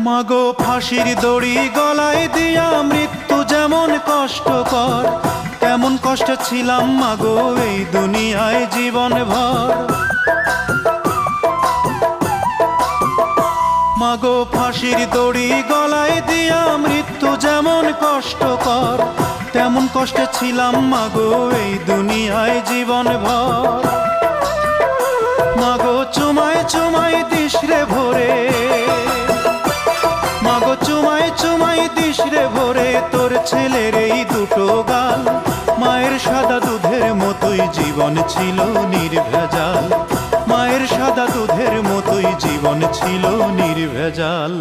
মাগো ফাঁসির দড়ি গলায় দিয়া মৃত্যু যেমন কষ্টকর, তেমন কষ্ট ছিলাম মাগো এই দুনিয়ায় জীবন ভর। মাগো ফাঁসির দড়ি গলায় দিয়া মৃত্যু যেমন কষ্টকর, তেমন কষ্টে ছিলাম মাগো এই দুনিয়ায় জীবন ভর। মাগো চুমায় চুমায় দিস রে ভোরে, মাগো চুমায় চুমায় দিস রে ভোরে তোর ছেলের এই দুটো গাল। মায়ের সাদা দুধের মতোই জীবন ছিল নির্ভেজাল, মায়ের সাদা দুধের মতোই জীবন ছিল নির্ভেজাল।